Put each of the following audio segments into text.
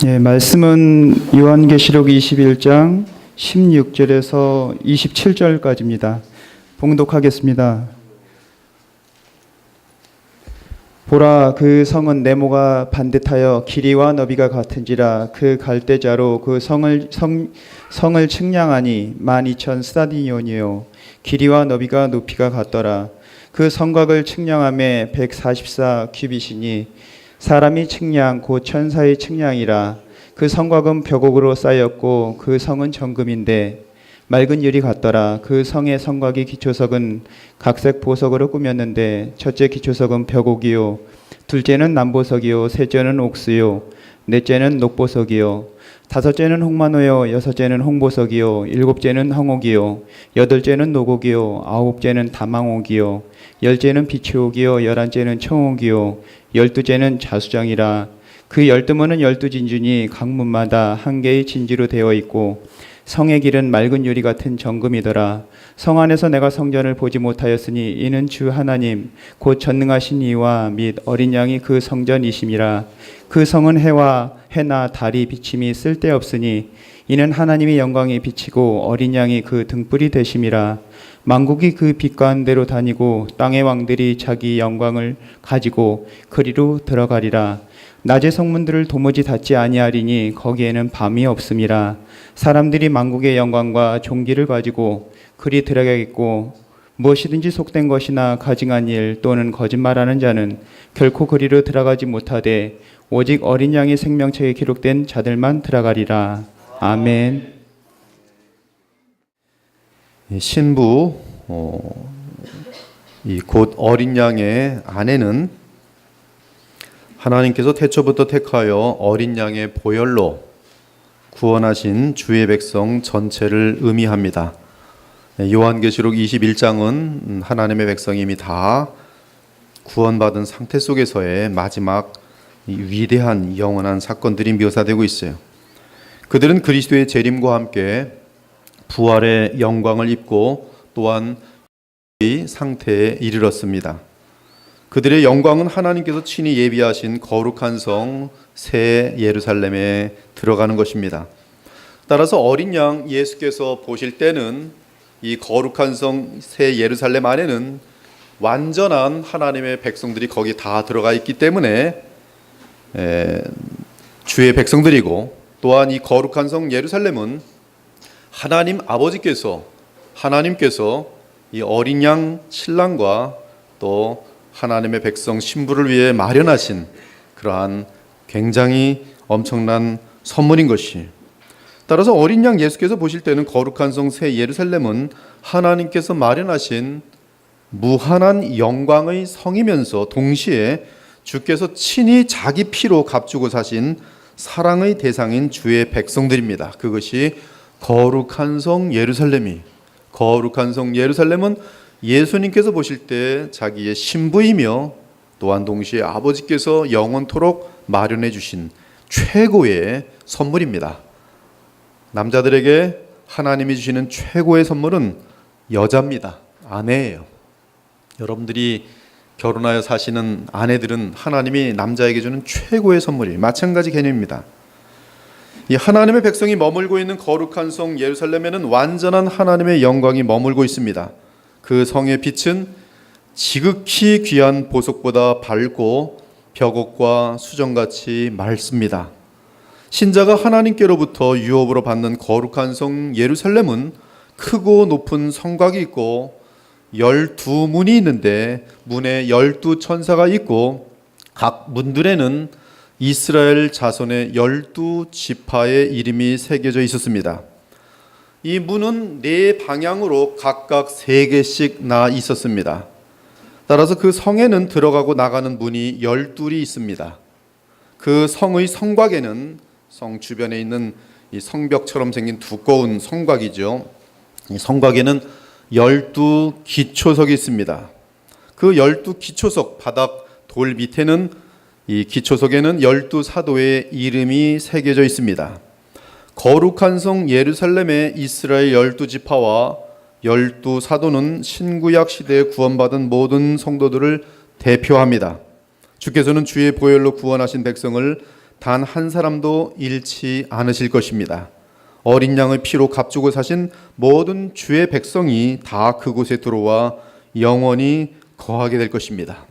예, 말씀은 요한계시록 21장 16절에서 27절까지입니다. 봉독하겠습니다. 보라, 그 성은 네모가 반듯하여 길이와 너비가 같은지라. 그 갈대자로 그 성을 측량하니 12,000 스타디온이요 길이와 너비가 높이가 같더라. 그 성곽을 측량함에 144 규빗이니 사람이 측량 곧 천사의 측량이라. 그 성곽은 벽옥으로 쌓였고 그 성은 정금인데 맑은 유리 같더라. 그 성의 성곽이 기초석은 각색 보석으로 꾸몄는데 첫째 기초석은 벽옥이요 둘째는 남보석이요 셋째는 옥수요 넷째는 녹보석이요 다섯째는 홍마노요 여섯째는 홍보석이요 일곱째는 황옥이요 여덟째는 노곡이요 아홉째는 다망옥이요 열째는 비추옥이요 열한째는 청옥이요 열두째는 자수장이라. 그 12문은 12진주니 각 문마다 한 개의 진주로 되어 있고 성의 길은 맑은 유리 같은 정금이더라. 성 안에서 내가 성전을 보지 못하였으니 이는 주 하나님 곧 전능하신 이와 및 어린 양이 그 성전이심이라. 그 성은 해나 달이 비침이 쓸데없으니 이는 하나님의 영광이 비치고 어린 양이 그 등불이 되심이라. 만국이 그 빛 가운데로 다니고 땅의 왕들이 자기 영광을 가지고 그리로 들어가리라. 낮의 성문들을 도무지 닫지 아니하리니 거기에는 밤이 없음이라. 사람들이 만국의 영광과 존귀를 가지고 그리 들어가겠고 무엇이든지 속된 것이나 가증한 일 또는 거짓말하는 자는 결코 그리로 들어가지 못하되 오직 어린 양의 생명책에 기록된 자들만 들어가리라. 아멘. 신부, 곧 어린 양의 아내는 하나님께서 태초부터 택하여 어린 양의 보혈로 구원하신 주의 백성 전체를 의미합니다. 요한계시록 21장은 하나님의 백성이 이미 다 구원받은 상태 속에서의 마지막 위대한 영원한 사건들이 묘사되고 있어요. 그들은 그리스도의 재림과 함께 부활의 영광을 입고 또한 이 상태에 이르렀습니다. 그들의 영광은 하나님께서 친히 예비하신 거룩한 성 새 예루살렘에 들어가는 것입니다. 따라서 어린 양 예수께서 보실 때는 이 거룩한 성 새 예루살렘 안에는 완전한 하나님의 백성들이 거기 다 들어가 있기 때문에 주의 백성들이고, 또한 이 거룩한 성 예루살렘은 하나님께서 이 어린 양 신랑과 또 하나님의 백성 신부를 위해 마련하신 그러한 굉장히 엄청난 선물인 것이, 따라서 어린 양 예수께서 보실 때는 거룩한 성 새 예루살렘은 하나님께서 마련하신 무한한 영광의 성이면서 동시에 주께서 친히 자기 피로 값주고 사신 사랑의 대상인 주의 백성들입니다. 그것이 거룩한 성 예루살렘은 예수님께서 보실 때 자기의 신부이며 또한 동시에 아버지께서 영원토록 마련해 주신 최고의 선물입니다. 남자들에게 하나님이 주시는 최고의 선물은 여자입니다. 아내예요. 여러분들이 결혼하여 사시는 아내들은 하나님이 남자에게 주는 최고의 선물이 마찬가지 개념입니다. 이 하나님의 백성이 머물고 있는 거룩한 성 예루살렘에는 완전한 하나님의 영광이 머물고 있습니다. 그 성의 빛은 지극히 귀한 보석보다 밝고 벽옥과 수정같이 맑습니다. 신자가 하나님께로부터 유업으로 받는 거룩한 성 예루살렘은 크고 높은 성곽이 있고 12문이 있는데 문에 12천사가 있고 각 문들에는 이스라엘 자손의 12지파의 이름이 새겨져 있었습니다. 이 문은 네 방향으로 각각 3개씩 나 있었습니다. 따라서 그 성에는 들어가고 나가는 문이 12이 있습니다. 그 성의 성곽에는 성 주변에 있는 이 성벽처럼 생긴 두꺼운 성곽이죠. 이 성곽에는 12기초석이 있습니다. 그 12기초석 바닥 돌 밑에는 이 기초석에는 12사도의 이름이 새겨져 있습니다. 거룩한 성 예루살렘의 이스라엘 12지파와 12사도는 신구약 시대에 구원받은 모든 성도들을 대표합니다. 주께서는 주의 보혈로 구원하신 백성을 단 한 사람도 잃지 않으실 것입니다. 어린 양의 피로 값주고 사신 모든 주의 백성이 다 그곳에 들어와 영원히 거하게 될 것입니다.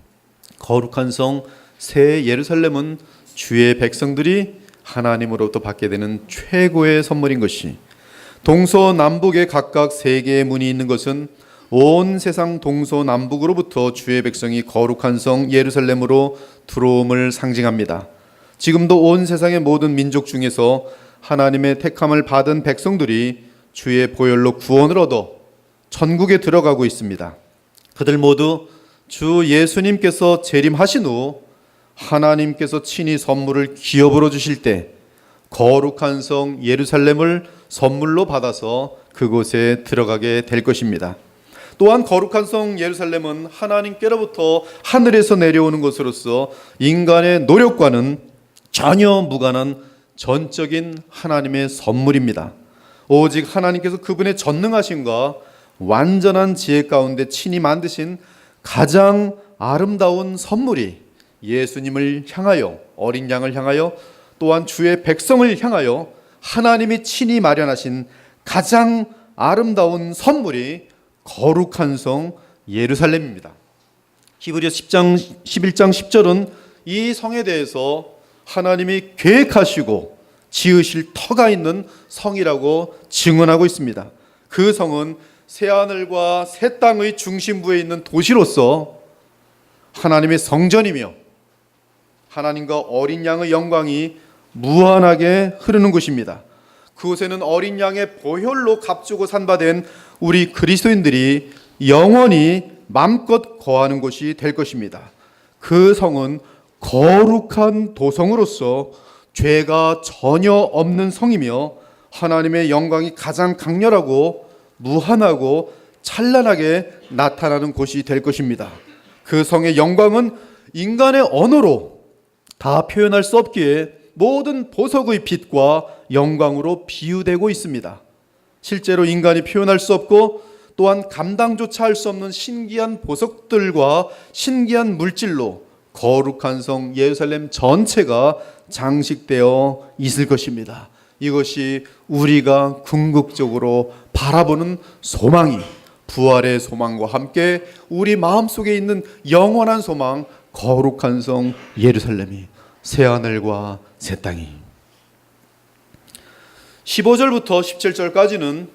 거룩한 성 새 예루살렘은 주의 백성들이 하나님으로부터 받게 되는 최고의 선물인 것이, 동서남북에 각각 세 개의 문이 있는 것은 온 세상 동서남북으로부터 주의 백성이 거룩한 성 예루살렘으로 들어옴을 상징합니다. 지금도 온 세상의 모든 민족 중에서 하나님의 택함을 받은 백성들이 주의 보혈로 구원을 얻어 천국에 들어가고 있습니다. 그들 모두 주 예수님께서 재림하신 후 하나님께서 친히 선물을 기업으로 주실 때 거룩한 성 예루살렘을 선물로 받아서 그곳에 들어가게 될 것입니다. 또한 거룩한 성 예루살렘은 하나님께로부터 하늘에서 내려오는 것으로서 인간의 노력과는 전혀 무관한 전적인 하나님의 선물입니다. 오직 하나님께서 그분의 전능하심과 완전한 지혜 가운데 친히 만드신 가장 아름다운 선물이 예수님을 향하여, 어린 양을 향하여, 또한 주의 백성을 향하여 하나님이 친히 마련하신 가장 아름다운 선물이 거룩한 성 예루살렘입니다. 히브리서 11장 10절은 이 성에 대해서 하나님이 계획하시고 지으실 터가 있는 성이라고 증언하고 있습니다. 그 성은 새하늘과 새 땅의 중심부에 있는 도시로서 하나님의 성전이며 하나님과 어린 양의 영광이 무한하게 흐르는 곳입니다. 그곳에는 어린 양의 보혈로 값주고 산바된 우리 그리스도인들이 영원히 맘껏 거하는 곳이 될 것입니다. 그 성은 거룩한 도성으로서 죄가 전혀 없는 성이며 하나님의 영광이 가장 강렬하고 무한하고 찬란하게 나타나는 곳이 될 것입니다. 그 성의 영광은 인간의 언어로 다 표현할 수 없기에 모든 보석의 빛과 영광으로 비유되고 있습니다. 실제로 인간이 표현할 수 없고 또한 감당조차 할 수 없는 신기한 보석들과 신기한 물질로 거룩한 성 예루살렘 전체가 장식되어 있을 것입니다. 이것이 우리가 궁극적으로 바라보는 소망이, 부활의 소망과 함께 우리 마음속에 있는 영원한 소망, 거룩한 성 예루살렘이, 새하늘과 새 땅이. 15절부터 17절까지는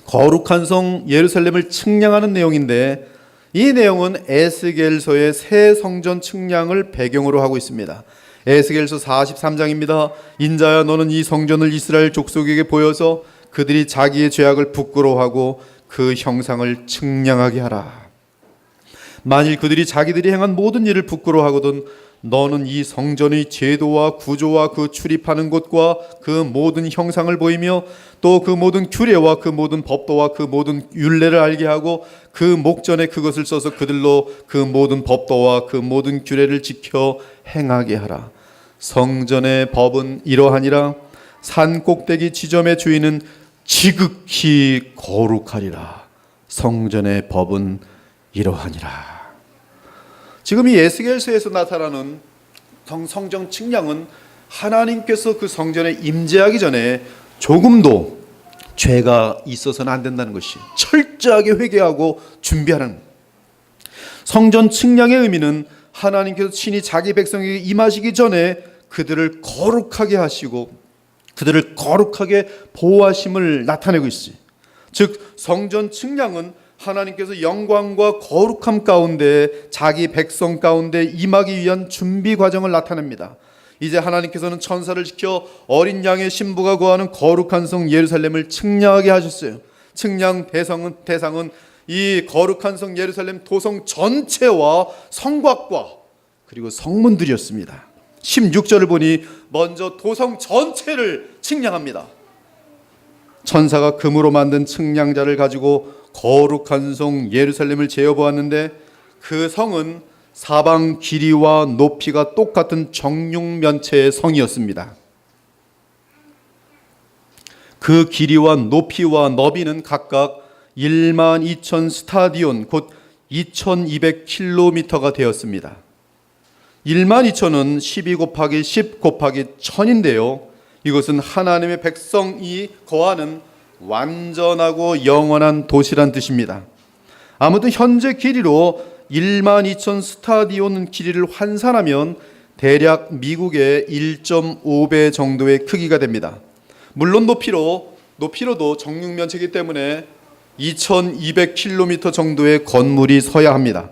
거룩한 성 예루살렘을 측량하는 내용인데, 이 내용은 에스겔서의 새 성전 측량을 배경으로 하고 있습니다. 에스겔서 43장입니다. 인자야, 너는 이 성전을 이스라엘 족속에게 보여서 그들이 자기의 죄악을 부끄러워하고 그 형상을 측량하게 하라. 만일 그들이 자기들이 행한 모든 일을 부끄러워하거든 너는 이 성전의 제도와 구조와 그 출입하는 곳과 그 모든 형상을 보이며 또 그 모든 규례와 그 모든 법도와 그 모든 율례를 알게 하고 그 목전에 그것을 써서 그들로 그 모든 법도와 그 모든 규례를 지켜 행하게 하라. 성전의 법은 이러하니라. 산 꼭대기 지점의 주인은 지극히 거룩하리라. 성전의 법은 이러하니라. 지금 이 에스겔서에서 나타나는 성전 측량은 하나님께서 그 성전에 임재하기 전에 조금도 죄가 있어서는 안 된다는 것이, 철저하게 회개하고 준비하는. 성전 측량의 의미는 하나님께서 친히 자기 백성에게 임하시기 전에 그들을 거룩하게 하시고 그들을 거룩하게 보호하심을 나타내고 있어요. 즉 성전 측량은 하나님께서 영광과 거룩함 가운데 자기 백성 가운데 임하기 위한 준비 과정을 나타냅니다. 이제 하나님께서는 천사를 지켜 어린 양의 신부가 거하는 거룩한 성 예루살렘을 측량하게 하셨어요. 측량 대상은 이 거룩한 성 예루살렘 도성 전체와 성곽과 그리고 성문들이었습니다. 16절을 보니 먼저 도성 전체를 측량합니다. 천사가 금으로 만든 측량자를 가지고 거룩한 성 예루살렘을 재어보았는데 그 성은 사방 길이와 높이가 똑같은 정육면체의 성이었습니다. 그 길이와 높이와 너비는 각각 12,000 스타디온 곧 2,200km가 되었습니다. 1만 2천은 12 곱하기 10 곱하기 1000인데요. 이것은 하나님의 백성이 거하는 완전하고 영원한 도시란 뜻입니다. 아무튼 현재 길이로 1만 2천 스타디온 길이를 환산하면 대략 미국의 1.5배 정도의 크기가 됩니다. 물론 높이로도 정육 면체이기 때문에 2200km 정도의 건물이 서야 합니다.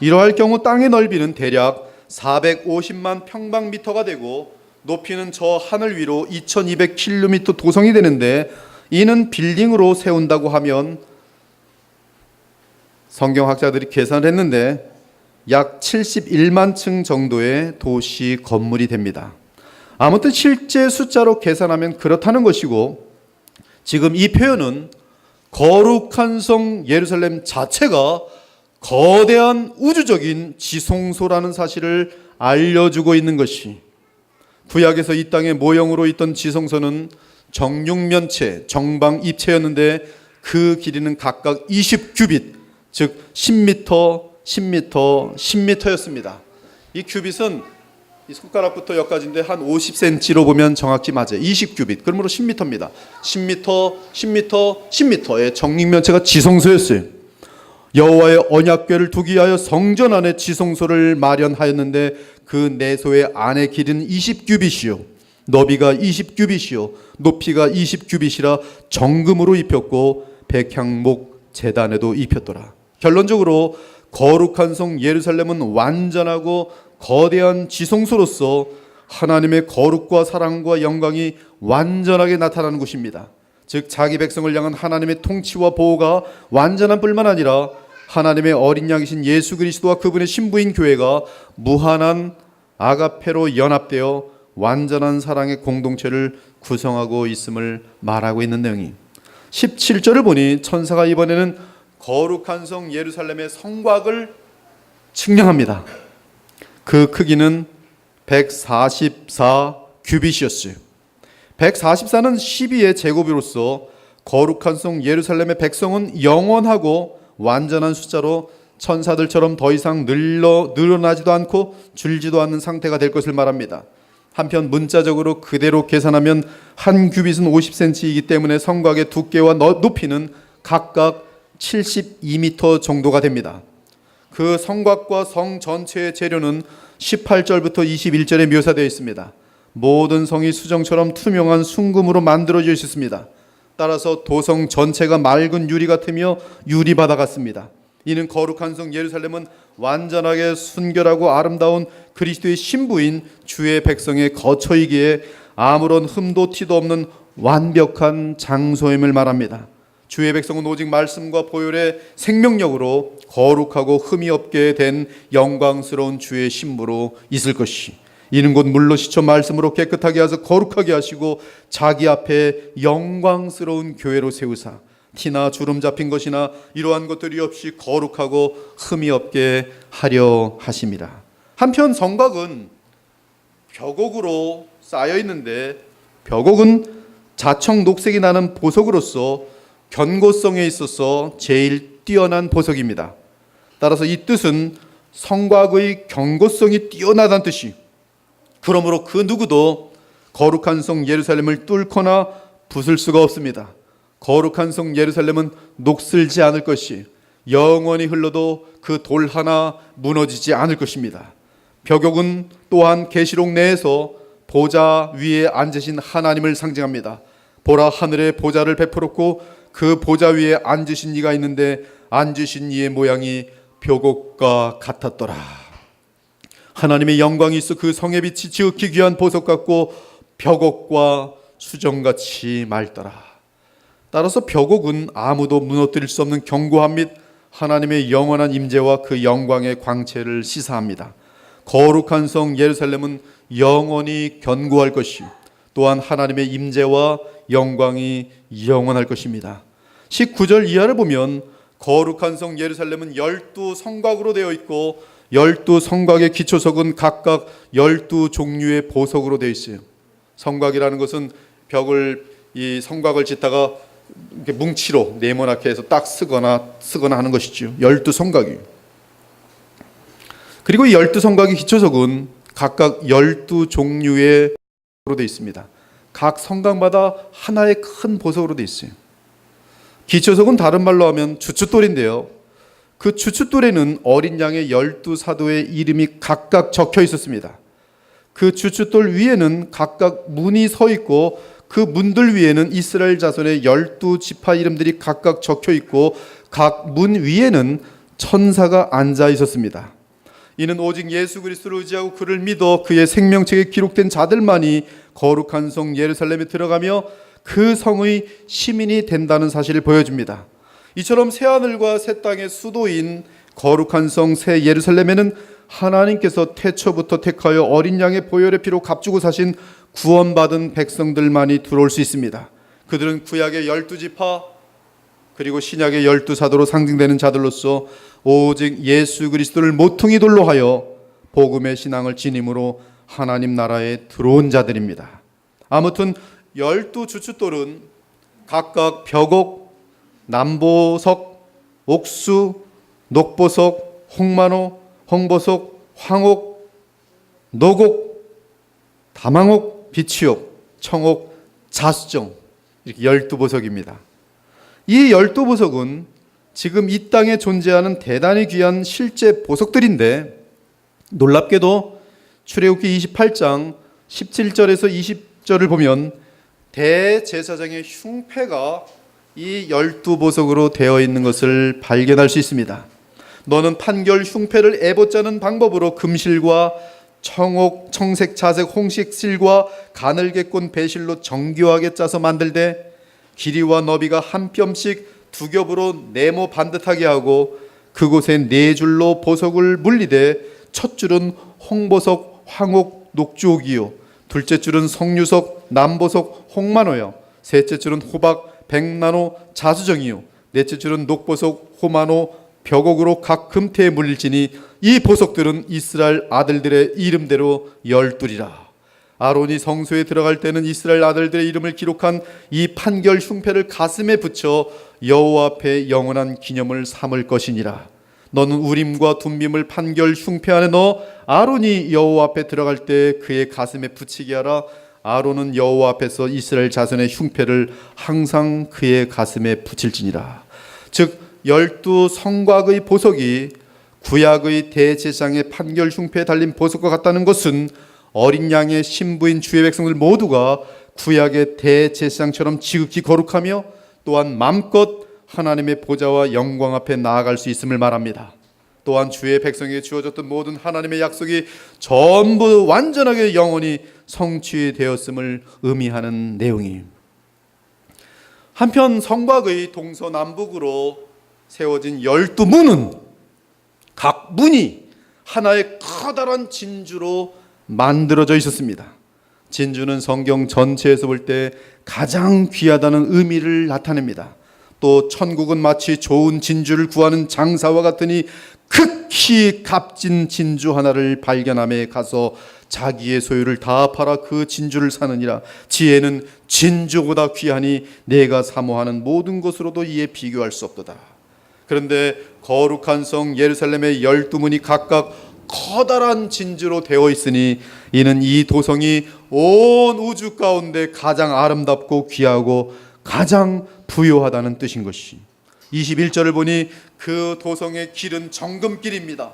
이러할 경우 땅의 넓이는 대략 450만 평방미터가 되고 높이는 저 하늘 위로 2200km 도성이 되는데, 이는 빌딩으로 세운다고 하면 성경학자들이 계산을 했는데 약 71만 층 정도의 도시 건물이 됩니다. 아무튼 실제 숫자로 계산하면 그렇다는 것이고, 지금 이 표현은 거룩한 성 예루살렘 자체가 거대한 우주적인 지성소라는 사실을 알려주고 있는 것이, 구약에서 이 땅의 모형으로 있던 지성소는 정육면체, 정방입체였는데 그 길이는 각각 20규빗, 즉 10m, 10m, 10m였습니다. 이 규빗은 이 손가락부터 여기까지인데 한 50cm로 보면 정확히 맞아요. 20규빗, 그러므로 10m입니다. 10m, 10m, 10m의 정육면체가 지성소였어요. 여호와의 언약궤를 두기 위하여 성전 안에 지성소를 마련하였는데 그 내소의 안의 길이는 20규빗이요, 너비가 20규빗이요, 높이가 20규빗이라 정금으로 입혔고 백향목 제단에도 입혔더라. 결론적으로 거룩한 성 예루살렘은 완전하고 거대한 지성소로서 하나님의 거룩과 사랑과 영광이 완전하게 나타나는 곳입니다. 즉 자기 백성을 향한 하나님의 통치와 보호가 완전한 뿐만 아니라 하나님의 어린 양이신 예수 그리스도와 그분의 신부인 교회가 무한한 아가페로 연합되어 완전한 사랑의 공동체를 구성하고 있음을 말하고 있는 내용이, 17절을 보니 천사가 이번에는 거룩한 성 예루살렘의 성곽을 측량합니다. 그 크기는 144 규빗이었어요. 144는 12의 제곱으로서 거룩한 성 예루살렘의 백성은 영원하고 완전한 숫자로 천사들처럼 더 이상 늘어나지도 않고 줄지도 않는 상태가 될 것을 말합니다. 한편 문자적으로 그대로 계산하면 한 규빗은 50cm이기 때문에 성곽의 두께와 높이는 각각 72m 정도가 됩니다. 그 성곽과 성 전체의 재료는 18절부터 21절에 묘사되어 있습니다. 모든 성이 수정처럼 투명한 순금으로 만들어져 있었습니다. 따라서 도성 전체가 맑은 유리 같으며 유리바다 같습니다. 이는 거룩한 성 예루살렘은 완전하게 순결하고 아름다운 그리스도의 신부인 주의 백성의 거처이기에 아무런 흠도 티도 없는 완벽한 장소임을 말합니다. 주의 백성은 오직 말씀과 보혈의 생명력으로 거룩하고 흠이 없게 된 영광스러운 주의 신부로 있을 것이, 이는 곧 물로 씻어 말씀으로 깨끗하게 하셔서 거룩하게 하시고 자기 앞에 영광스러운 교회로 세우사 티나 주름 잡힌 것이나 이러한 것들이 없이 거룩하고 흠이 없게 하려 하심이라. 한편 성곽은 벽옥으로 쌓여 있는데, 벽옥은 자청 녹색이 나는 보석으로서 견고성에 있어서 제일 뛰어난 보석입니다. 따라서 이 뜻은 성곽의 견고성이 뛰어나다는 뜻이, 그러므로 그 누구도 거룩한 성 예루살렘을 뚫거나 부술 수가 없습니다. 거룩한 성 예루살렘은 녹슬지 않을 것이, 영원히 흘러도 그 돌 하나 무너지지 않을 것입니다. 벽옥은 또한 계시록 내에서 보좌 위에 앉으신 하나님을 상징합니다. 보라, 하늘에 보좌를 베풀었고 그 보좌 위에 앉으신 이가 있는데 앉으신 이의 모양이 벽옥과 같았더라. 하나님의 영광이 있어 그 성의 빛이 지극히 귀한 보석 같고 벽옥과 수정같이 맑더라. 따라서 벽옥은 아무도 무너뜨릴 수 없는 견고함 및 하나님의 영원한 임재와 그 영광의 광채를 시사합니다. 거룩한 성 예루살렘은 영원히 견고할 것이, 또한 하나님의 임재와 영광이 영원할 것입니다. 19절 이하를 보면 거룩한 성 예루살렘은 12성곽으로 되어 있고 12성곽의 기초석은 각각 12종류의 보석으로 되어 있어요. 성곽이라는 것은 이 성곽을 짓다가 이렇게 뭉치로 네모나게 해서 딱 쓰거나 하는 것이죠. 12성곽이에요. 그리고 이 12성곽의 기초석은 각각 12종류의 보석으로 되어 있습니다. 각 성곽마다 하나의 큰 보석으로 되어 있어요. 기초석은 다른 말로 하면 주춧돌인데요. 그 주춧돌에는 어린 양의 12사도의 이름이 각각 적혀 있었습니다. 그 주춧돌 위에는 각각 문이 서 있고 그 문들 위에는 이스라엘 자손의 12지파 이름들이 각각 적혀 있고 각 문 위에는 천사가 앉아 있었습니다. 이는 오직 예수 그리스도를 의지하고 그를 믿어 그의 생명책에 기록된 자들만이 거룩한 성 예루살렘에 들어가며 그 성의 시민이 된다는 사실을 보여줍니다. 이처럼 새하늘과 새 땅의 수도인 거룩한 성 새 예루살렘에는 하나님께서 태초부터 택하여 어린 양의 보혈의 피로 값주고 사신 구원받은 백성들만이 들어올 수 있습니다. 그들은 구약의 12지파 그리고 신약의 12사도로 상징되는 자들로서 오직 예수 그리스도를 모퉁이 돌로 하여 복음의 신앙을 지님으로 하나님 나라에 들어온 자들입니다. 아무튼 12주춧돌은 각각 벽옥, 남보석, 옥수, 녹보석, 홍만호, 홍보석, 황옥, 노곡, 다망옥, 비치옥, 청옥, 자수정 이렇게 12보석입니다. 이 12보석은 지금 이 땅에 존재하는 대단히 귀한 실제 보석들인데 놀랍게도 출애굽기 28장 17절에서 20절을 보면 대제사장의 흉패가 이 12보석으로 되어 있는 것을 발견할 수 있습니다. 너는 판결 흉패를 애봇자는 방법으로 금실과 청옥, 청색, 자색, 홍식 실과 가늘게 꼰 배실로 정교하게 짜서 만들되 길이와 너비가 한 뼘씩 두 겹으로 네모 반듯하게 하고 그곳에 네 줄로 보석을 물리되 첫 줄은 홍보석, 황옥, 녹주옥이요 둘째 줄은 석류석, 남보석, 홍만호요 셋째 줄은 호박, 백나노, 자수정이요 넷째 줄은 녹보석, 호만호, 벽옥으로 각 금태에 물릴지니 이 보석들은 이스라엘 아들들의 이름대로 12이라. 아론이 성소에 들어갈 때는 이스라엘 아들들의 이름을 기록한 이 판결 흉패를 가슴에 붙여 여호와 앞에 영원한 기념을 삼을 것이니라. 너는 우림과 둠빔을 판결 흉패 안에 넣어 아론이 여호와 앞에 들어갈 때 그의 가슴에 붙이게 하라. 아론은 여호와 앞에서 이스라엘 자손의 흉패를 항상 그의 가슴에 붙일지니라. 즉 12성곽의 보석이 구약의 대제사장의 판결 흉패에 달린 보석과 같다는 것은 어린 양의 신부인 주의 백성들 모두가 구약의 대제사장처럼 지극히 거룩하며 또한 마음껏 하나님의 보좌와 영광 앞에 나아갈 수 있음을 말합니다. 또한 주의 백성에게 주어졌던 모든 하나님의 약속이 전부 완전하게 영원히 성취되었음을 의미하는 내용이에요. 한편 성곽의 동서남북으로 세워진 12문은 각 문이 하나의 커다란 진주로 만들어져 있었습니다. 진주는 성경 전체에서 볼 때 가장 귀하다는 의미를 나타냅니다. 또 천국은 마치 좋은 진주를 구하는 장사와 같으니 극히 값진 진주 하나를 발견함에 가서 자기의 소유를 다 팔아 그 진주를 사느니라. 지혜는 진주보다 귀하니 내가 사모하는 모든 것으로도 이에 비교할 수 없도다. 그런데 거룩한 성 예루살렘의 12문이 각각 커다란 진주로 되어 있으니 이는 이 도성이 온 우주 가운데 가장 아름답고 귀하고 가장 부요하다는 뜻인 것이. 21절을 보니 그 도성의 길은 정금길입니다.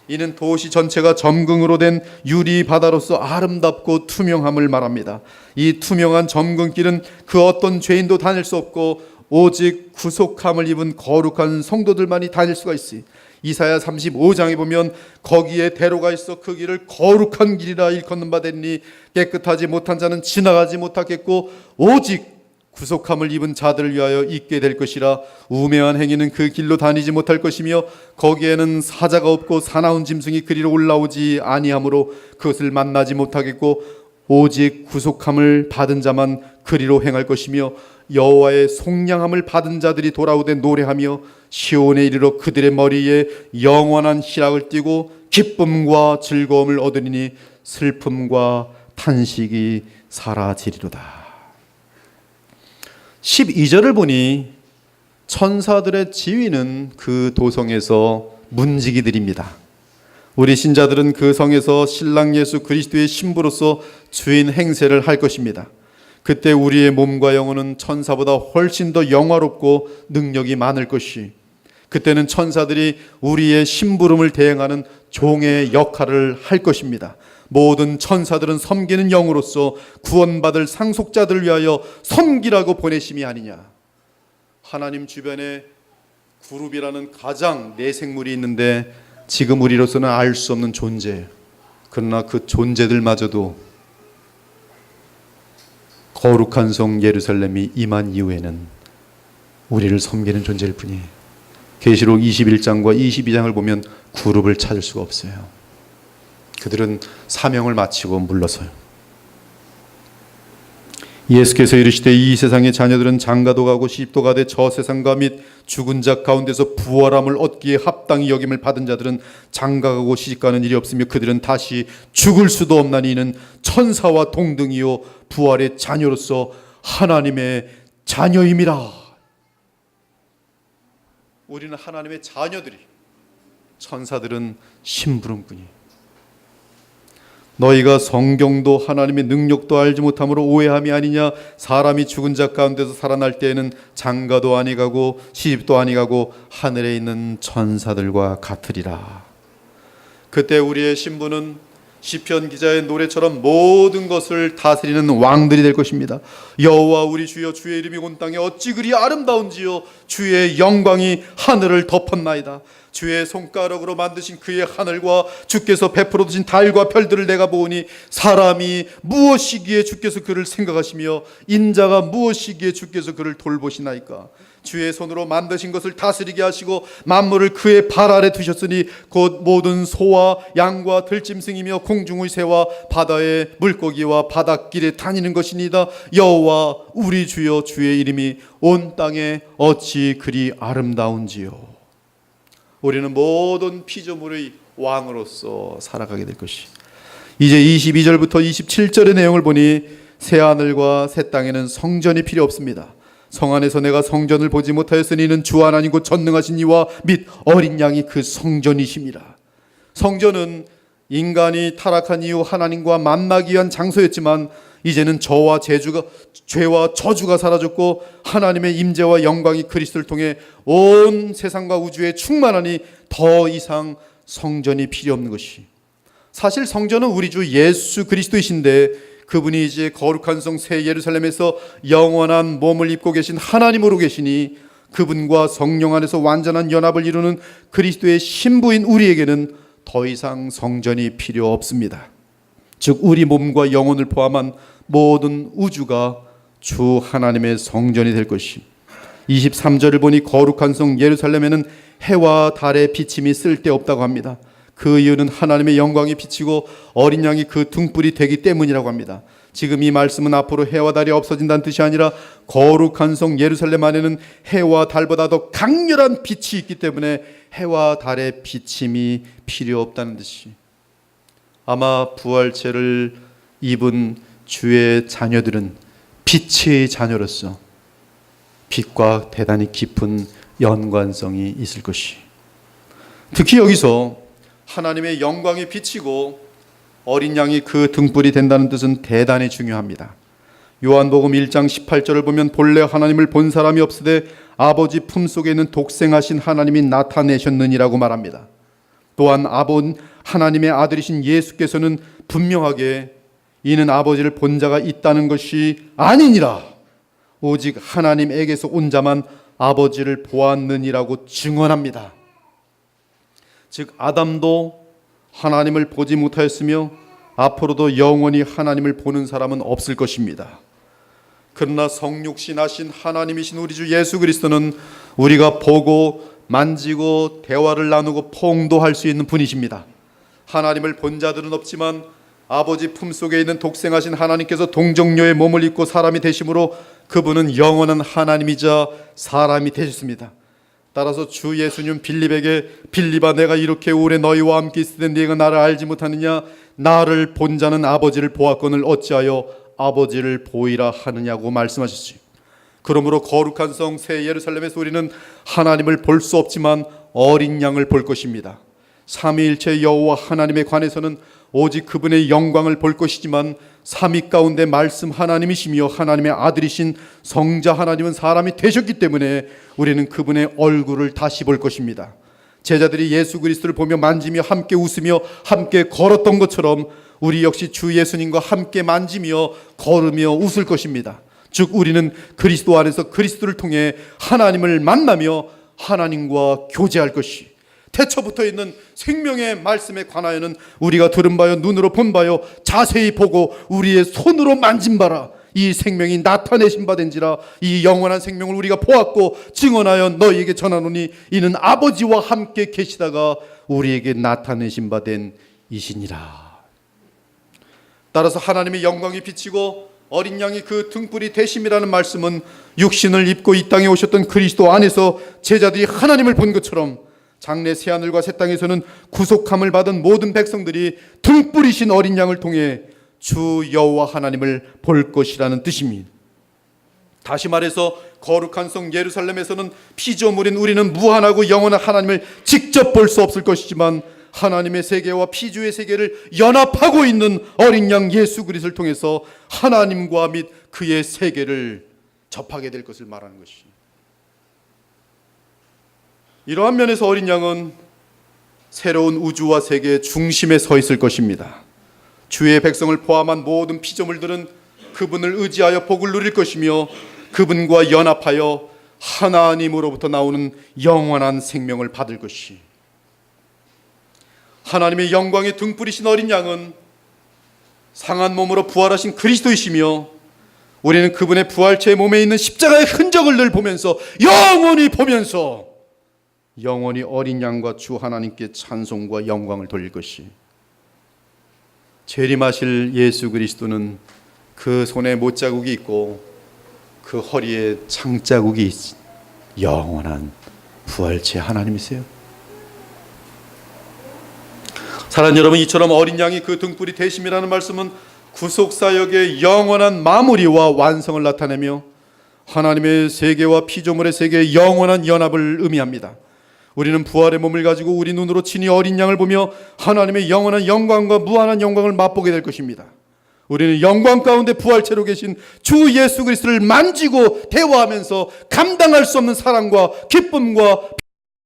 이는 도시 전체가 점금으로 된 유리 바다로서 아름답고 투명함을 말합니다. 이 투명한 점금길은 그 어떤 죄인도 다닐 수 없고 오직 구속함을 입은 거룩한 성도들만이 다닐 수가 있으니 이사야 35장에 보면 거기에 대로가 있어 그 길을 거룩한 길이라 일컫는 바 되니 깨끗하지 못한 자는 지나가지 못하겠고 오직 구속함을 입은 자들을 위하여 있게 될 것이라. 우매한 행위는 그 길로 다니지 못할 것이며 거기에는 사자가 없고 사나운 짐승이 그리로 올라오지 아니하므로 그것을 만나지 못하겠고 오직 구속함을 받은 자만 그리로 행할 것이며 여호와의 속량함을 받은 자들이 돌아오되 노래하며 시온에 이르러 그들의 머리에 영원한 희락을 띠고 기쁨과 즐거움을 얻으리니 슬픔과 탄식이 사라지리로다. 12절을 보니 천사들의 지위는 그 도성에서 문지기들입니다. 우리 신자들은 그 성에서 신랑 예수 그리스도의 신부로서 주인 행세를 할 것입니다. 그때 우리의 몸과 영혼은 천사보다 훨씬 더 영화롭고 능력이 많을 것이, 그때는 천사들이 우리의 심부름을 대행하는 종의 역할을 할 것입니다. 모든 천사들은 섬기는 영으로서 구원받을 상속자들을 위하여 섬기라고 보내심이 아니냐. 하나님 주변에 그룹이라는 가장 내생물이 있는데 지금 우리로서는 알 수 없는 존재예요. 그러나 그 존재들마저도 거룩한 성 예루살렘이 임한 이후에는 우리를 섬기는 존재일 뿐이에요. 계시록 21장과 22장을 보면 그룹을 찾을 수가 없어요. 그들은 사명을 마치고 물러서요. 예수께서 이르시되 이 세상의 자녀들은 장가도 가고 시집도 가되 저 세상과 및 죽은 자 가운데서 부활함을 얻기에 합당히 여김을 받은 자들은 장가가고 시집가는 일이 없으며 그들은 다시 죽을 수도 없나니 이는 천사와 동등이요 부활의 자녀로서 하나님의 자녀임이라. 우리는 하나님의 자녀들이, 천사들은 심부름꾼이. 너희가 성경도 하나님의 능력도 알지 못함으로 오해함이 아니냐. 사람이 죽은 자 가운데서 살아날 때에는 장가도 아니가고 시집도 아니가고 하늘에 있는 천사들과 같으리라. 그때 우리의 신부는 시편 기자의 노래처럼 모든 것을 다스리는 왕들이 될 것입니다. 여호와 우리 주여, 주의 이름이 온 땅에 어찌 그리 아름다운지요. 주의 영광이 하늘을 덮었나이다. 주의 손가락으로 만드신 그의 하늘과 주께서 베풀어 두신 달과 별들을 내가 보니 사람이 무엇이기에 주께서 그를 생각하시며 인자가 무엇이기에 주께서 그를 돌보시나이까. 주의 손으로 만드신 것을 다스리게 하시고 만물을 그의 발 아래 두셨으니 곧 모든 소와 양과 들짐승이며 공중의 새와 바다의 물고기와 바닷길에 다니는 것이니이다. 여호와 우리 주여, 주의 이름이 온 땅에 어찌 그리 아름다운지요. 우리는 모든 피조물의 왕으로서 살아가게 될 것이. 이제 22절부터 27절의 내용을 보니 새하늘과 새 땅에는 성전이 필요 없습니다. 성 안에서 내가 성전을 보지 못하였으니 이는 주 하나님 곧 전능하신 이와 및 어린 양이 그 성전이심이라. 성전은 인간이 타락한 이후 하나님과 만나기 위한 장소였지만 이제는 죄와 저주가 사라졌고 하나님의 임재와 영광이 그리스도를 통해 온 세상과 우주에 충만하니 더 이상 성전이 필요 없는 것이. 사실 성전은 우리 주 예수 그리스도이신데 그분이 이제 거룩한 성 새 예루살렘에서 영원한 몸을 입고 계신 하나님으로 계시니 그분과 성령 안에서 완전한 연합을 이루는 그리스도의 신부인 우리에게는 더 이상 성전이 필요 없습니다. 즉 우리 몸과 영혼을 포함한 모든 우주가 주 하나님의 성전이 될 것이. 23절을 보니 거룩한 성 예루살렘에는 해와 달의 비침이 쓸데없다고 합니다. 그 이유는 하나님의 영광이 비치고 어린 양이 그 등불이 되기 때문이라고 합니다. 지금 이 말씀은 앞으로 해와 달이 없어진다는 뜻이 아니라 거룩한 성 예루살렘 안에는 해와 달보다 더 강렬한 빛이 있기 때문에 해와 달의 비침이 필요 없다는 뜻이. 아마 부활체를 입은 주의 자녀들은 빛의 자녀로서 빛과 대단히 깊은 연관성이 있을 것이. 특히 여기서 하나님의 영광이 비치고 어린 양이 그 등불이 된다는 뜻은 대단히 중요합니다. 요한복음 1장 18절을 보면 본래 하나님을 본 사람이 없으되 아버지 품속에 있는 독생하신 하나님이 나타내셨느니라고 말합니다. 또한 하나님의 아들이신 예수께서는 분명하게 이는 아버지를 본 자가 있다는 것이 아니니라 오직 하나님에게서 온 자만 아버지를 보았느니라고 증언합니다. 즉 아담도 하나님을 보지 못하였으며 앞으로도 영원히 하나님을 보는 사람은 없을 것입니다. 그러나 성육신하신 하나님이신 우리 주 예수 그리스도는 우리가 보고 만지고 대화를 나누고 포옹도할 수 있는 분이십니다. 하나님을 본 자들은 없지만 아버지 품속에 있는 독생하신 하나님께서 동정녀의 몸을 입고 사람이 되심으로 그분은 영원한 하나님이자 사람이 되셨습니다. 따라서 주 예수님 빌립에게 빌립아 내가 이렇게 오래 너희와 함께 있을 때 네가 나를 알지 못하느냐 나를 본 자는 아버지를 보았거늘 어찌하여 아버지를 보이라 하느냐고 말씀하셨지. 그러므로 거룩한 성 새 예루살렘에서 우리는 하나님을 볼 수 없지만 어린 양을 볼 것입니다. 삼위일체 여호와 하나님에 관해서는 오직 그분의 영광을 볼 것이지만 삼위 가운데 말씀 하나님이시며 하나님의 아들이신 성자 하나님은 사람이 되셨기 때문에 우리는 그분의 얼굴을 다시 볼 것입니다. 제자들이 예수 그리스도를 보며 만지며 함께 웃으며 함께 걸었던 것처럼 우리 역시 주 예수님과 함께 만지며 걸으며 웃을 것입니다. 즉 우리는 그리스도 안에서 그리스도를 통해 하나님을 만나며 하나님과 교제할 것이, 태초부터 있는 생명의 말씀에 관하여는 우리가 들은 바요 눈으로 본 바요 자세히 보고 우리의 손으로 만진 바라 이 생명이 나타내신 바 된지라. 이 영원한 생명을 우리가 보았고 증언하여 너희에게 전하노니 이는 아버지와 함께 계시다가 우리에게 나타내신 바 된 이시니라. 따라서 하나님의 영광이 비치고 어린 양이 그 등불이 되심이라는 말씀은 육신을 입고 이 땅에 오셨던 그리스도 안에서 제자들이 하나님을 본 것처럼 장래 새하늘과 새 땅에서는 구속함을 받은 모든 백성들이 등불이신 어린 양을 통해 주 여호와 하나님을 볼 것이라는 뜻입니다. 다시 말해서 거룩한 성 예루살렘에서는 피조물인 우리는 무한하고 영원한 하나님을 직접 볼 수 없을 것이지만 하나님의 세계와 피주의 세계를 연합하고 있는 어린 양 예수 그리스도를 통해서 하나님과 및 그의 세계를 접하게 될 것을 말하는 것이. 이러한 면에서 어린 양은 새로운 우주와 세계의 중심에 서 있을 것입니다. 주의 백성을 포함한 모든 피조물들은 그분을 의지하여 복을 누릴 것이며 그분과 연합하여 하나님으로부터 나오는 영원한 생명을 받을 것이. 하나님의 영광의 등불이신 어린 양은 상한 몸으로 부활하신 그리스도이시며 우리는 그분의 부활체의 몸에 있는 십자가의 흔적을 늘 보면서 영원히 어린 양과 주 하나님께 찬송과 영광을 돌릴 것이. 재림하실 예수 그리스도는 그 손에 못자국이 있고 그 허리에 창자국이 있는 영원한 부활체 하나님이세요. 사랑하는 여러분, 이처럼 어린 양이 그 등불이 되심이라는 말씀은 구속사역의 영원한 마무리와 완성을 나타내며 하나님의 세계와 피조물의 세계의 영원한 연합을 의미합니다. 우리는 부활의 몸을 가지고 우리 눈으로 친히 어린 양을 보며 하나님의 영원한 영광과 무한한 영광을 맛보게 될 것입니다. 우리는 영광 가운데 부활체로 계신 주 예수 그리스도를 만지고 대화하면서 감당할 수 없는 사랑과 기쁨과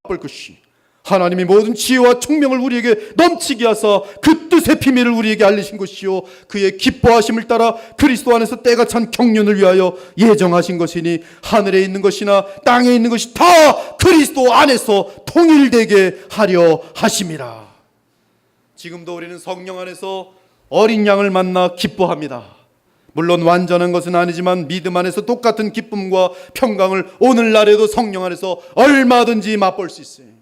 맛볼 것이, 하나님이 모든 지혜와 총명을 우리에게 넘치게 하사 그 뜻의 비밀을 우리에게 알리신 것이요 그의 기뻐하심을 따라 그리스도 안에서 때가 찬 경륜을 위하여 예정하신 것이니 하늘에 있는 것이나 땅에 있는 것이 다 그리스도 안에서 통일되게 하려 하심이라. 지금도 우리는 성령 안에서 어린 양을 만나 기뻐합니다. 물론 완전한 것은 아니지만 믿음 안에서 똑같은 기쁨과 평강을 오늘날에도 성령 안에서 얼마든지 맛볼 수 있어요.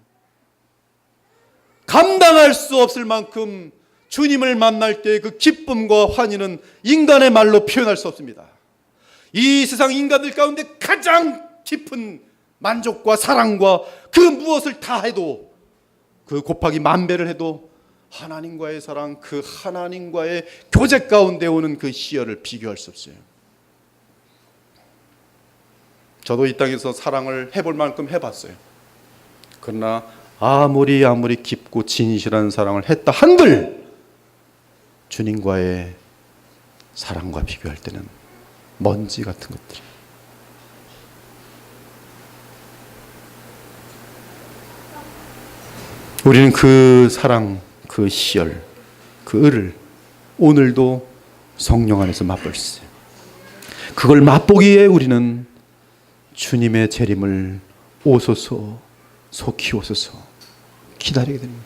감당할 수 없을 만큼 주님을 만날 때 그 기쁨과 환희는 인간의 말로 표현할 수 없습니다. 이 세상 인간들 가운데 가장 깊은 만족과 사랑과 그 무엇을 다 해도, 그 곱하기 만배를 해도 하나님과의 사랑, 그 하나님과의 교제 가운데 오는 그 희열을 비교할 수 없어요. 저도 이 땅에서 사랑을 해볼 만큼 해봤어요. 그러나 아무리 깊고 진실한 사랑을 했다 한들 주님과의 사랑과 비교할 때는 먼지 같은 것들. 우리는 그 사랑, 그 희열, 그 을을 오늘도 성령 안에서 맛볼 수 있어요. 그걸 맛보기에 우리는 주님의 재림을 오소서 속히 오소서 기다리게 됩니다.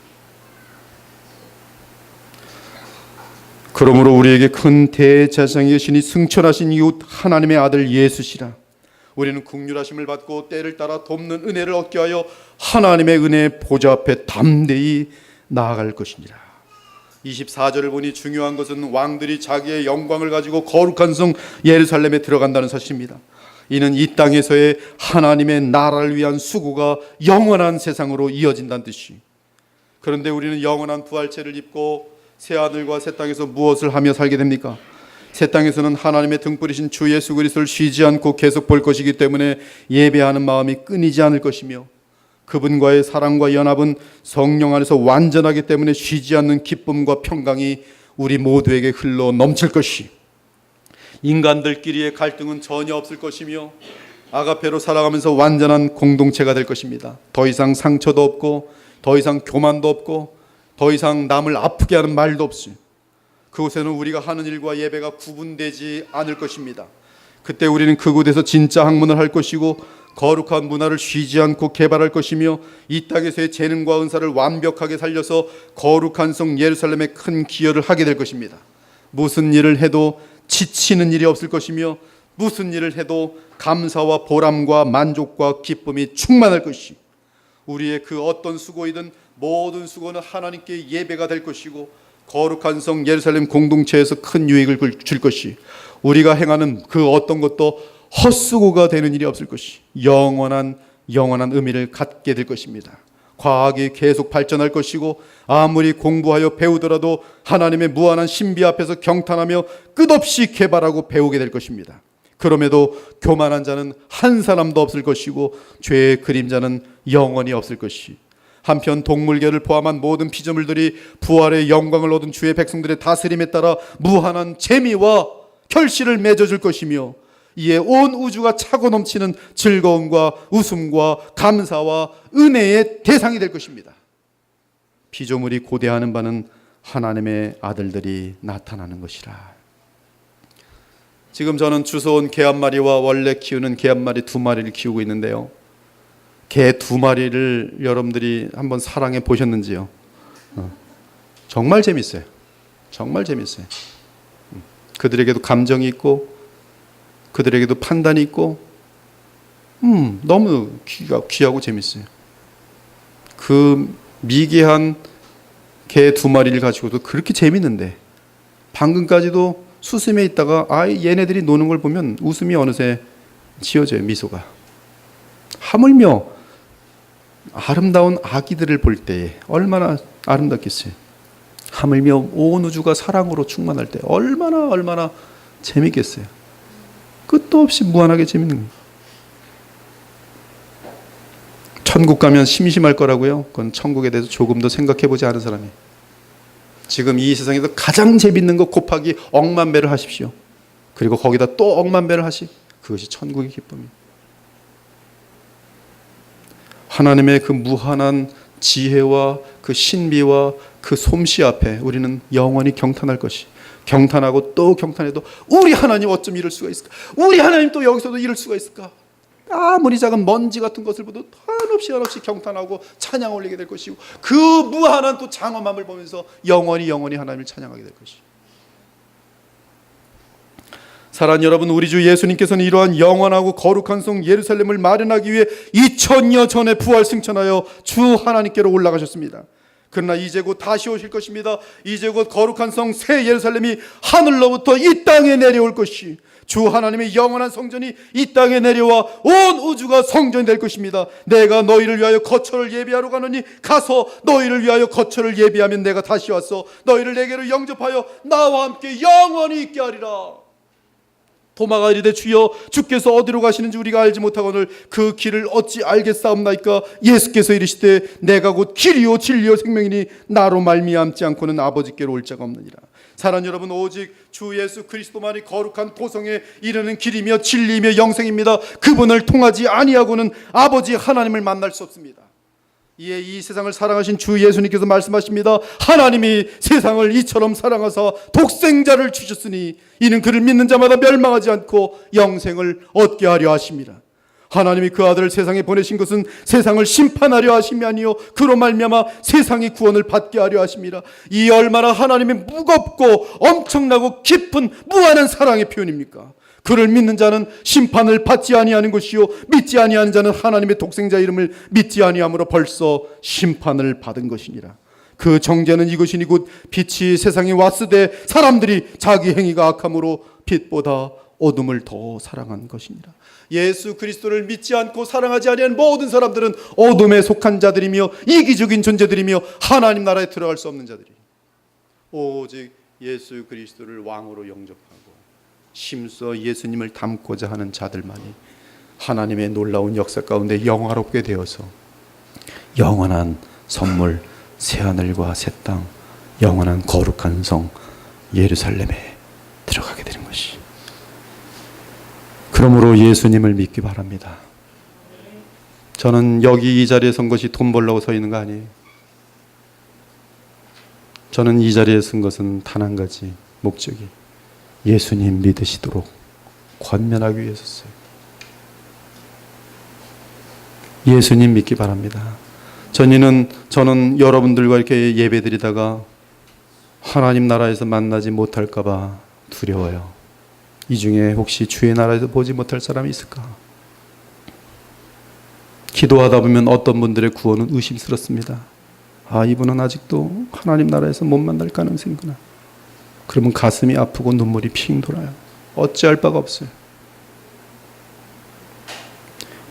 그러므로 우리에게 큰 대제사장이 계시니 승천하신 이웃 하나님의 아들 예수시라. 우리는 긍휼하심을 받고 때를 따라 돕는 은혜를 얻게 하여 하나님의 은혜 보좌 앞에 담대히 나아갈 것이니라. 24절을 보니 중요한 것은 왕들이 자기의 영광을 가지고 거룩한 성 예루살렘에 들어간다는 사실입니다. 이는 이 땅에서의 하나님의 나라를 위한 수고가 영원한 세상으로 이어진다는 뜻이. 그런데 우리는 영원한 부활체를 입고 새하늘과 새 땅에서 무엇을 하며 살게 됩니까? 새 땅에서는 하나님의 등불이신 주 예수 그리스도를 쉬지 않고 계속 볼 것이기 때문에 예배하는 마음이 끊이지 않을 것이며 그분과의 사랑과 연합은 성령 안에서 완전하기 때문에 쉬지 않는 기쁨과 평강이 우리 모두에게 흘러 넘칠 것이, 인간들끼리의 갈등은 전혀 없을 것이며 아가페로 살아가면서 완전한 공동체가 될 것입니다. 더 이상 상처도 없고, 더 이상 교만도 없고, 더 이상 남을 아프게 하는 말도 없이, 그곳에는 우리가 하는 일과 예배가 구분되지 않을 것입니다. 그때 우리는 그곳에서 진짜 학문을 할 것이고 거룩한 문화를 쉬지 않고 개발할 것이며 이 땅에서의 재능과 은사를 완벽하게 살려서 거룩한 성 예루살렘에 큰 기여를 하게 될 것입니다. 무슨 일을 해도 지치는 일이 없을 것이며 무슨 일을 해도 감사와 보람과 만족과 기쁨이 충만할 것이, 우리의 그 어떤 수고이든 모든 수고는 하나님께 예배가 될 것이고 거룩한 성 예루살렘 공동체에서 큰 유익을 줄 것이, 우리가 행하는 그 어떤 것도 헛수고가 되는 일이 없을 것이, 영원한 의미를 갖게 될 것입니다. 과학이 계속 발전할 것이고 아무리 공부하여 배우더라도 하나님의 무한한 신비 앞에서 경탄하며 끝없이 개발하고 배우게 될 것입니다. 그럼에도 교만한 자는 한 사람도 없을 것이고 죄의 그림자는 영원히 없을 것이, 한편 동물계를 포함한 모든 피조물들이 부활의 영광을 얻은 주의 백성들의 다스림에 따라 무한한 재미와 결실을 맺어줄 것이며 이에 온 우주가 차고 넘치는 즐거움과 웃음과 감사와 은혜의 대상이 될 것입니다. 피조물이 고대하는 바는 하나님의 아들들이 나타나는 것이라. 지금 저는 주워온 개 한 마리와 원래 키우는 개 한 마리, 두 마리를 키우고 있는데요, 개 두 마리를 여러분들이 한번 사랑해 보셨는지요? 정말 재밌어요. 정말 재밌어요. 그들에게도 감정이 있고 그들에게도 판단이 있고 너무 귀하고 재밌어요. 그 미개한 개 두 마리를 가지고도 그렇게 재밌는데 방금까지도 수심에 있다가 얘네들이 노는 걸 보면 웃음이 어느새 지어져요. 미소가. 하물며 아름다운 아기들을 볼 때에 얼마나 아름답겠어요. 하물며 온 우주가 사랑으로 충만할 때 얼마나 재밌겠어요. 끝도 없이 무한하게 재밌는 거예요. 천국 가면 심심할 거라고요? 그건 천국에 대해서 조금도 생각해보지 않은 사람이, 지금 이 세상에서 가장 재밌는 것 곱하기 억만 배를 하십시오. 그리고 거기다 또 억만 배를 하시, 그것이 천국의 기쁨입니다. 하나님의 그 무한한 지혜와 그 신비와 그 솜씨 앞에 우리는 영원히 경탄할 것이, 경탄하고 또 경탄해도 우리 하나님 어쩜 이럴 수가 있을까? 우리 하나님 또 여기서도 이럴 수가 있을까? 아무리 작은 먼지 같은 것을 보도 한없이 경탄하고 찬양 올리게 될 것이고, 그 무한한 또 장엄함을 보면서 영원히 하나님을 찬양하게 될 것이고. 사랑하는 여러분, 우리 주 예수님께서는 이러한 영원하고 거룩한 성 예루살렘을 마련하기 위해 2000여 전에 부활 승천하여 주 하나님께로 올라가셨습니다. 그러나 이제 곧 다시 오실 것입니다. 이제 곧 거룩한 성 새 예루살렘이 하늘로부터 이 땅에 내려올 것이, 주 하나님의 영원한 성전이 이 땅에 내려와 온 우주가 성전이 될 것입니다. 내가 너희를 위하여 거처를 예비하러 가노니 가서 너희를 위하여 거처를 예비하면 내가 다시 와서 너희를 내게로 영접하여 나와 함께 영원히 있게 하리라. 도마가 이르되 주여 주께서 어디로 가시는지 우리가 알지 못하거늘 그 길을 어찌 알겠사옵나이까? 예수께서 이르시되 내가 곧 길이요 진리요 생명이니 나로 말미암지 않고는 아버지께로 올 자가 없느니라. 사랑하는 여러분, 오직 주 예수 그리스도만이 거룩한 도성에 이르는 길이며 진리이며 영생입니다. 그분을 통하지 아니하고는 아버지 하나님을 만날 수 없습니다. 이에 이 세상을 사랑하신 주 예수님께서 말씀하십니다. 하나님이 세상을 이처럼 사랑하사 독생자를 주셨으니 이는 그를 믿는 자마다 멸망하지 않고 영생을 얻게 하려 하십니다. 하나님이 그 아들을 세상에 보내신 것은 세상을 심판하려 하심이 아니요 그로 말미암아 세상이 구원을 받게 하려 하심이라. 이 얼마나 하나님의 무겁고 엄청나고 깊은 무한한 사랑의 표현입니까? 그를 믿는 자는 심판을 받지 아니하는 것이요 믿지 아니하는 자는 하나님의 독생자 이름을 믿지 아니함으로 벌써 심판을 받은 것이니라. 그 정죄는 이것이니 곧 빛이 세상에 왔으되 사람들이 자기 행위가 악함으로 빛보다 어둠을 더 사랑한 것이니라. 예수 그리스도를 믿지 않고 사랑하지 아니하는 모든 사람들은 어둠에 속한 자들이며 이기적인 존재들이며 하나님 나라에 들어갈 수 없는 자들이, 오직 예수 그리스도를 왕으로 영접하고 심써 예수님을 닮고자 하는 자들만이 하나님의 놀라운 역사 가운데 영화롭게 되어서 영원한 선물, 새하늘과 새 땅, 영원한 거룩한 성 예루살렘에 들어가게 되는 것이. 그러므로 예수님을 믿기 바랍니다. 저는 여기 이 자리에 선 것이 돈 벌려고 서 있는 거 아니에요. 저는 이 자리에 선 것은 단 한 가지 목적이 예수님 믿으시도록 권면하기 위해서 섰어요. 예수님 믿기 바랍니다. 저는 여러분들과 이렇게 예배드리다가 하나님 나라에서 만나지 못할까 봐 두려워요. 이 중에 혹시 주의 나라에서 보지 못할 사람이 있을까? 기도하다 보면 어떤 분들의 구원은 의심스럽습니다. 아, 이분은 아직도 하나님 나라에서 못 만날 가능성이구나. 그러면 가슴이 아프고 눈물이 핑 돌아요. 어찌할 바가 없어요.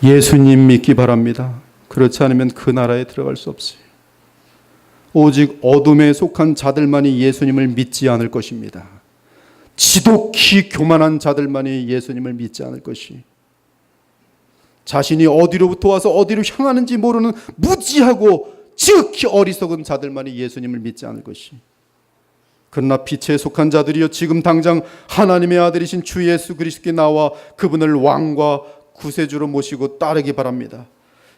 예수님 믿기 바랍니다. 그렇지 않으면 그 나라에 들어갈 수 없어요. 오직 어둠에 속한 자들만이 예수님을 믿지 않을 것입니다. 지독히 교만한 자들만이 예수님을 믿지 않을 것이. 자신이 어디로부터 와서 어디로 향하는지 모르는 무지하고 지극히 어리석은 자들만이 예수님을 믿지 않을 것이. 그러나 빛에 속한 자들이여 지금 당장 하나님의 아들이신 주 예수 그리스도께 나와 그분을 왕과 구세주로 모시고 따르기 바랍니다.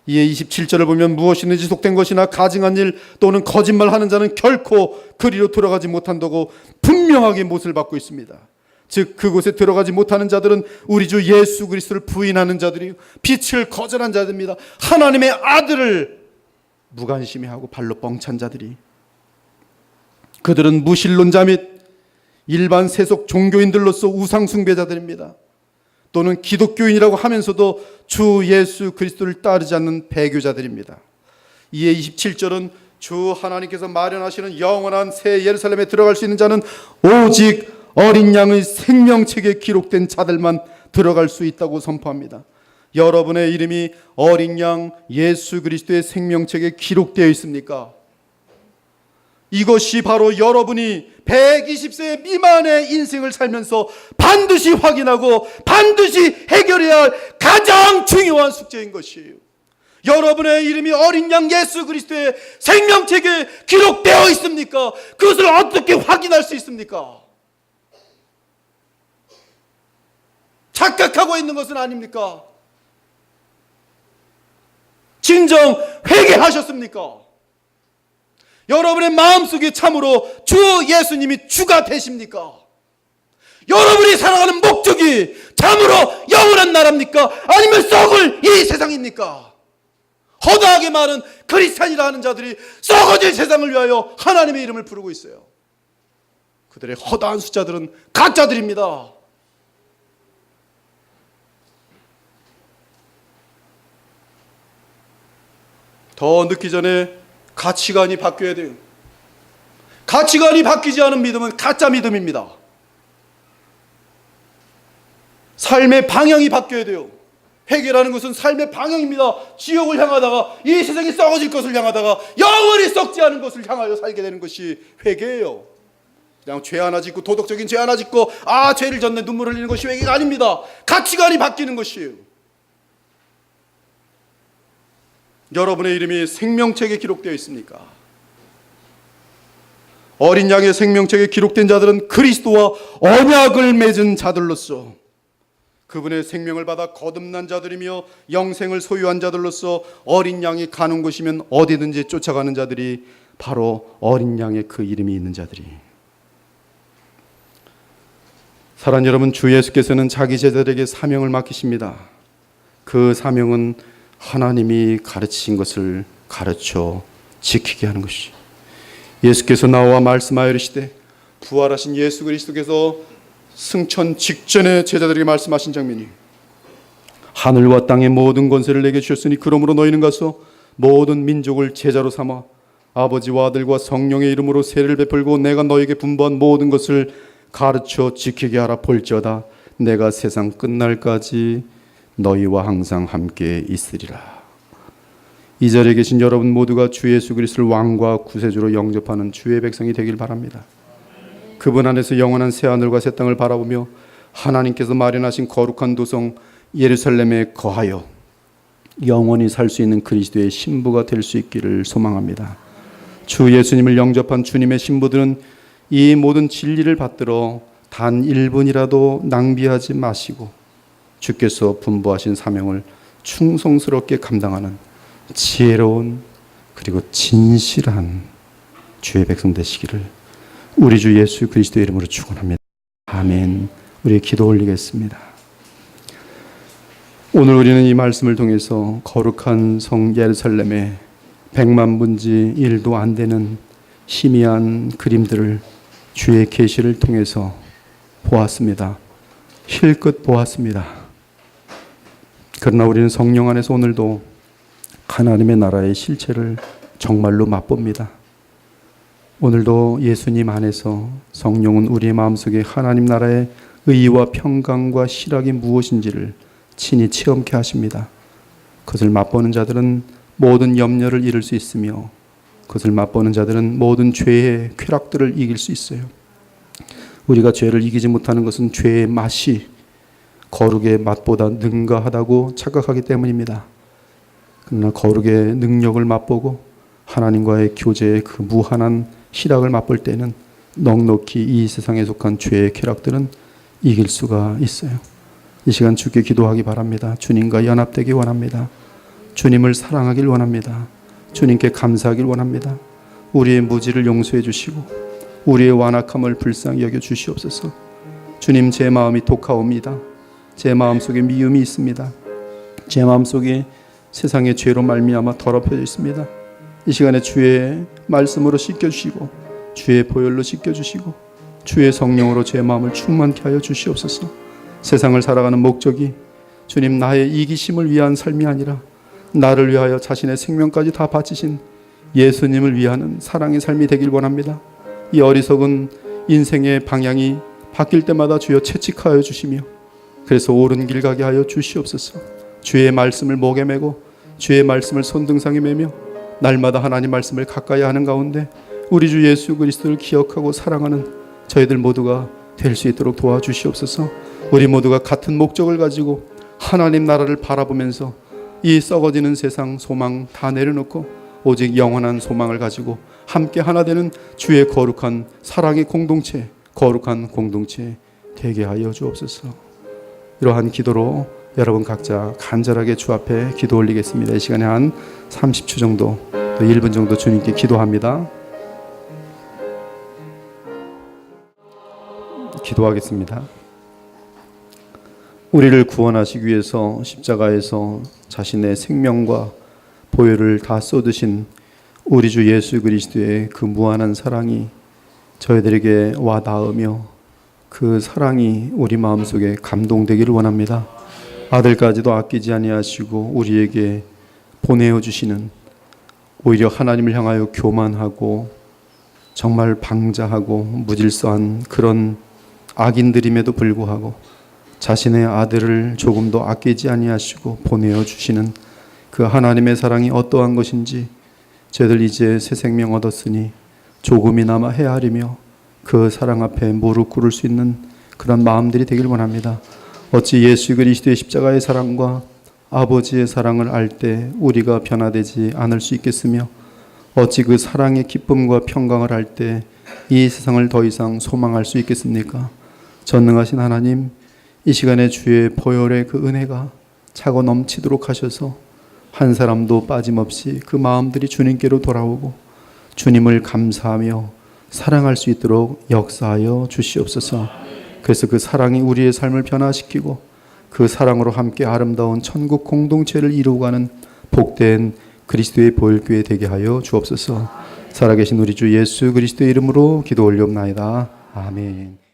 이에 27절을 보면 무엇이든지 속된 것이나 가증한 일 또는 거짓말하는 자는 결코 그리로 들어가지 못한다고 분명하게 못을 받고 있습니다. 즉 그곳에 들어가지 못하는 자들은 우리 주 예수 그리스도를 부인하는 자들이 빛을 거절한 자들입니다. 하나님의 아들을 무관심해하고 발로 뻥찬 자들이. 그들은 무신론자 및 일반 세속 종교인들로서 우상 숭배자들입니다. 또는 기독교인이라고 하면서도 주 예수 그리스도를 따르지 않는 배교자들입니다. 이에 27절은 주 하나님께서 마련하시는 영원한 새 예루살렘에 들어갈 수 있는 자는 오직 어린 양의 생명책에 기록된 자들만 들어갈 수 있다고 선포합니다. 여러분의 이름이 어린 양 예수 그리스도의 생명책에 기록되어 있습니까? 이것이 바로 여러분이 120세 미만의 인생을 살면서 반드시 확인하고 반드시 해결해야 할 가장 중요한 숙제인 것이에요. 여러분의 이름이 어린 양 예수 그리스도의 생명책에 기록되어 있습니까? 그것을 어떻게 확인할 수 있습니까? 착각하고 있는 것은 아닙니까? 진정 회개하셨습니까? 여러분의 마음속에 참으로 주 예수님이 주가 되십니까? 여러분이 살아가는 목적이 참으로 영원한 나라입니까? 아니면 썩을 이 세상입니까? 허다하게 많은 크리스찬이라 하는 자들이 썩어질 세상을 위하여 하나님의 이름을 부르고 있어요. 그들의 허다한 숫자들은 가짜들입니다. 더 늦기 전에 가치관이 바뀌어야 돼요. 가치관이 바뀌지 않은 믿음은 가짜 믿음입니다. 삶의 방향이 바뀌어야 돼요. 회개라는 것은 삶의 방향입니다. 지옥을 향하다가 이 세상이 썩어질 것을 향하다가 영원히 썩지 않은 것을 향하여 살게 되는 것이 회개예요. 그냥 죄 하나 짓고 도덕적인 죄 하나 짓고 죄를 졌네 눈물 흘리는 것이 회개가 아닙니다. 가치관이 바뀌는 것이에요. 여러분의 이름이 생명책에 기록되어 있습니까? 어린 양의 생명책에 기록된 자들은 그리스도와 언약을 맺은 자들로서 그분의 생명을 받아 거듭난 자들이며 영생을 소유한 자들로서 어린 양이 가는 곳이면 어디든지 쫓아가는 자들이 바로 어린 양의 그 이름이 있는 자들이. 사랑하는 여러분, 주 예수께서는 자기 제자들에게 사명을 맡기십니다. 그 사명은 하나님이 가르치신 것을 가르쳐 지키게 하는 것이. 예수께서 나와 말씀하여 이르시되 부활하신 예수 그리스도께서 승천 직전에 제자들에게 말씀하신 장면이 하늘과 땅의 모든 권세를 내게 주셨으니 그러므로 너희는 가서 모든 민족을 제자로 삼아 아버지와 아들과 성령의 이름으로 세례를 베풀고 내가 너에게 분부한 모든 것을 가르쳐 지키게 하라. 볼지어다 내가 세상 끝날까지 너희와 항상 함께 있으리라. 이 자리에 계신 여러분 모두가 주 예수 그리스도를 왕과 구세주로 영접하는 주의 백성이 되길 바랍니다. 그분 안에서 영원한 새하늘과 새 땅을 바라보며 하나님께서 마련하신 거룩한 도성 예루살렘에 거하여 영원히 살 수 있는 그리스도의 신부가 될 수 있기를 소망합니다. 주 예수님을 영접한 주님의 신부들은 이 모든 진리를 받들어 단 1분이라도 낭비하지 마시고 주께서 분부하신 사명을 충성스럽게 감당하는 지혜로운 그리고 진실한 주의 백성 되시기를 우리 주 예수 그리스도의 이름으로 축원합니다. 아멘. 우리 기도 올리겠습니다. 오늘 우리는 이 말씀을 통해서 거룩한 성 예루살렘의 100만 분지 1도 안 되는 희미한 그림들을 주의 계시를 통해서 보았습니다. 실끝 보았습니다. 그러나 우리는 성령 안에서 오늘도 하나님의 나라의 실체를 정말로 맛봅니다. 오늘도 예수님 안에서 성령은 우리의 마음속에 하나님 나라의 의와 평강과 실학이 무엇인지를 친히 체험케 하십니다. 그것을 맛보는 자들은 모든 염려를 잃을 수 있으며 그것을 맛보는 자들은 모든 죄의 쾌락들을 이길 수 있어요. 우리가 죄를 이기지 못하는 것은 죄의 맛이 거룩의 맛보다 능가하다고 착각하기 때문입니다. 그러나 거룩의 능력을 맛보고 하나님과의 교제의 그 무한한 실학을 맛볼 때는 넉넉히 이 세상에 속한 죄의 쾌락들은 이길 수가 있어요. 이 시간 주께 기도하기 바랍니다. 주님과 연합되기 원합니다. 주님을 사랑하길 원합니다. 주님께 감사하길 원합니다. 우리의 무지를 용서해 주시고 우리의 완악함을 불쌍히 여겨 주시옵소서. 주님, 제 마음이 독하옵니다. 제 마음속에 미움이 있습니다. 제 마음속에 세상의 죄로 말미암아 더럽혀져 있습니다. 이 시간에 주의 말씀으로 씻겨주시고 주의 보혈로 씻겨주시고 주의 성령으로 제 마음을 충만케 하여 주시옵소서. 세상을 살아가는 목적이 주님 나의 이기심을 위한 삶이 아니라 나를 위하여 자신의 생명까지 다 바치신 예수님을 위하는 사랑의 삶이 되길 원합니다. 이 어리석은 인생의 방향이 바뀔 때마다 주여 채찍하여 주시며 그래서 옳은 길 가게 하여 주시옵소서. 주의 말씀을 목에 메고 주의 말씀을 손등상에 메며 날마다 하나님 말씀을 가까이 하는 가운데 우리 주 예수 그리스도를 기억하고 사랑하는 저희들 모두가 될 수 있도록 도와주시옵소서. 우리 모두가 같은 목적을 가지고 하나님 나라를 바라보면서 이 썩어지는 세상 소망 다 내려놓고 오직 영원한 소망을 가지고 함께 하나 되는 주의 거룩한 사랑의 공동체, 거룩한 공동체 되게 하여 주옵소서. 이러한 기도로 여러분 각자 간절하게 주 앞에 기도 올리겠습니다. 이 시간에 한 30초 정도, 또 1분 정도 주님께 기도합니다. 기도하겠습니다. 우리를 구원하시기 위해서 십자가에서 자신의 생명과 보혈을 다 쏟으신 우리 주 예수 그리스도의 그 무한한 사랑이 저희들에게 와 닿으며 그 사랑이 우리 마음속에 감동되기를 원합니다. 아들까지도 아끼지 아니하시고 우리에게 보내어 주시는, 오히려 하나님을 향하여 교만하고 정말 방자하고 무질서한 그런 악인들임에도 불구하고 자신의 아들을 조금도 아끼지 아니하시고 보내어 주시는 그 하나님의 사랑이 어떠한 것인지 저희들 이제 새 생명 얻었으니 조금이나마 헤아리며 그 사랑 앞에 무릎 꿇을 수 있는 그런 마음들이 되길 원합니다. 어찌 예수 그리스도의 십자가의 사랑과 아버지의 사랑을 알 때 우리가 변화되지 않을 수 있겠으며 어찌 그 사랑의 기쁨과 평강을 알 때 이 세상을 더 이상 소망할 수 있겠습니까? 전능하신 하나님, 이 시간에 주의 보혈의 그 은혜가 차고 넘치도록 하셔서 한 사람도 빠짐없이 그 마음들이 주님께로 돌아오고 주님을 감사하며 사랑할 수 있도록 역사하여 주시옵소서. 그래서 그 사랑이 우리의 삶을 변화시키고 그 사랑으로 함께 아름다운 천국 공동체를 이루어가는 복된 그리스도의 보혈교회 되게 하여 주옵소서. 살아계신 우리 주 예수 그리스도의 이름으로 기도 올리옵나이다. 아멘.